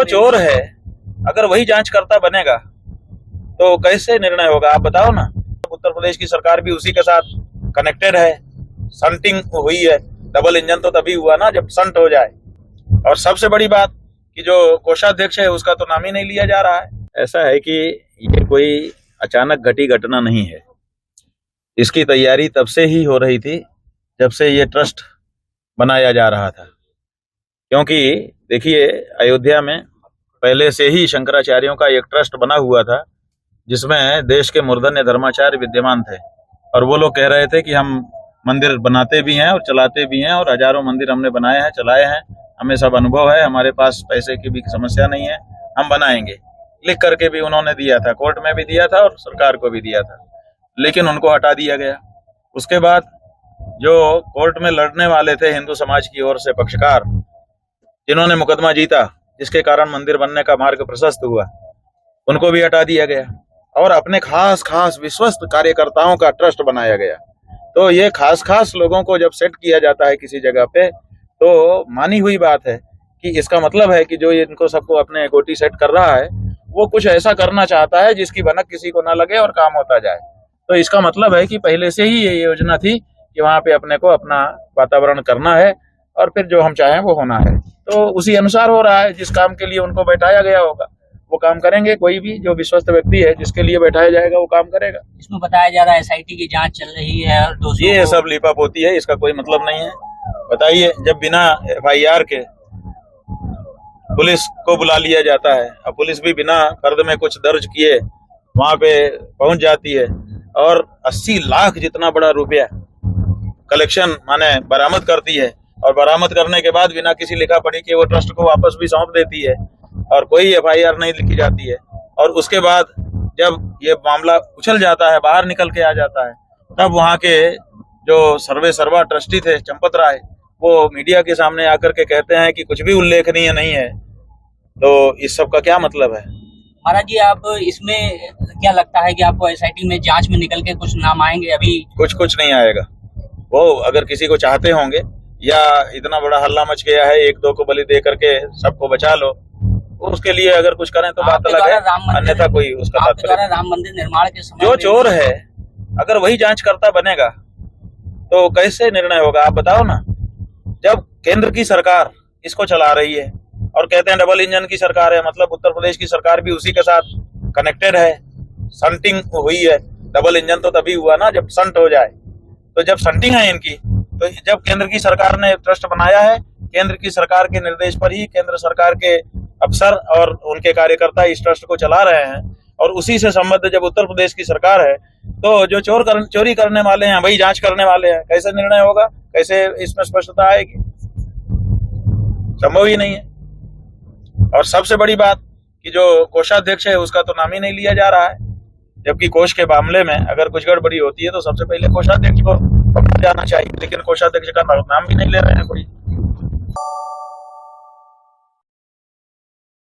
जो चोर है अगर वही जांचकर्ता बनेगा तो कैसे निर्णय होगा, आप बताओ ना। उत्तर प्रदेश की सरकार भी उसी के साथ कनेक्टेड है, संटिंग हुई है। डबल इंजन तो तभी हुआ ना जब संट हो जाए। और सबसे बड़ी बात कि जो कोषाध्यक्ष है उसका तो नाम ही नहीं लिया जा रहा है। ऐसा है कि ये कोई अचानक घटी घटना नहीं है, इसकी तैयारी तब से ही हो रही थी जब से ये ट्रस्ट बनाया जा रहा था। क्योंकि देखिए, अयोध्या में पहले से ही शंकराचार्यों का एक ट्रस्ट बना हुआ था जिसमें देश के मूर्धन्य धर्माचार्य विद्यमान थे, और वो लोग कह रहे थे कि हम मंदिर बनाते भी हैं और चलाते भी हैं, और हजारों मंदिर हमने बनाए हैं, चलाए हैं, हमें सब अनुभव है, हमारे पास पैसे की भी समस्या नहीं है, हम बनाएंगे। लिख करके भी उन्होंने दिया था, कोर्ट में भी दिया था और सरकार को भी दिया था, लेकिन उनको हटा दिया गया। उसके बाद जो कोर्ट में लड़ने वाले थे हिंदू समाज की ओर से पक्षकार, जिन्होंने मुकदमा जीता, जिसके कारण मंदिर बनने का मार्ग प्रशस्त हुआ, उनको भी हटा दिया गया और अपने खास विश्वस्त कार्यकर्ताओं का ट्रस्ट बनाया गया। तो ये खास लोगों को जब सेट किया जाता है किसी जगह पे, तो मानी हुई बात है कि इसका मतलब है कि जो इनको सबको अपने गोटी सेट कर रहा है वो कुछ ऐसा करना चाहता है जिसकी भनक किसी को ना लगे और काम होता जाए। तो इसका मतलब है कि पहले से ही ये योजना थी कि वहां पे अपने को अपना वातावरण करना है और फिर जो हम चाहें वो होना है। तो उसी अनुसार हो रहा है। जिस काम के लिए उनको बैठाया गया होगा वो काम करेंगे। कोई भी जो विश्वस्त व्यक्ति है जिसके लिए बैठाया जाएगा वो काम करेगा। इसमें बताया जा रहा है एसआईटी की जांच चल रही है और ये सब लीपापोती है, इसका कोई मतलब नहीं है। बताइए, जब बिना एफआईआर के पुलिस को बुला लिया जाता है और पुलिस भी बिना फर्द में कुछ दर्ज किए वहां पे पहुंच जाती है और 80 लाख जितना बड़ा रुपया कलेक्शन माने बरामद करती है, और बरामद करने के बाद बिना किसी लिखा पढ़ी के वो ट्रस्ट को वापस भी सौंप देती है और कोई एफआईआर नहीं लिखी जाती है, और उसके बाद जब ये मामला उछल जाता है, बाहर निकल के आ जाता है, तब वहाँ के जो सर्वा ट्रस्टी थे चंपत राय, वो मीडिया के सामने आकर के कहते हैं कि कुछ भी उल्लेखनीय नहीं है। तो इस सब का क्या मतलब है? महाराज जी, आप इसमें क्या लगता है कि आपको एसआईटी में जांच में निकल के कुछ नाम आएंगे? अभी कुछ नहीं आएगा। वो अगर किसी को चाहते होंगे या इतना बड़ा हल्ला मच गया है, एक दो को बलि दे करके सबको बचा लो, उसके लिए अगर कुछ करें तो बात अलग है, अन्यथा कोई उसका तात्पर्य। राम मंदिर निर्माण के समय जो चोर है अगर वही जांचकर्ता बनेगा तो कैसे निर्णय होगा, आप बताओ ना। जब केंद्र की सरकार इसको चला रही है और कहते हैं डबल इंजन की सरकार है, मतलब उत्तर प्रदेश की सरकार भी उसी के साथ कनेक्टेड है, संटिंग हुई है। डबल इंजन तो तभी हुआ ना जब संट हो जाए। तो जब संटिंग है इनकी, तो जब केंद्र की सरकार ने ट्रस्ट बनाया है, केंद्र की सरकार के निर्देश पर ही केंद्र सरकार के अफसर और उनके कार्यकर्ता इस ट्रस्ट को चला रहे हैं, और उसी से संबद्ध जब उत्तर प्रदेश की सरकार है, तो जो चोरी करने वाले हैं वही जांच करने वाले हैं। कैसे निर्णय होगा, कैसे इसमें स्पष्टता आएगी? संभव ही नहीं है। और सबसे बड़ी बात कि जो कोषाध्यक्ष है उसका तो नाम ही नहीं लिया जा रहा है, जबकि कोष के मामले में अगर कुछ गड़बड़ी होती है तो सबसे पहले कोषाध्यक्ष को पकड़ा जाना चाहिए, लेकिन कोषाध्यक्ष का नाम भी नहीं ले रहे हैं कोई।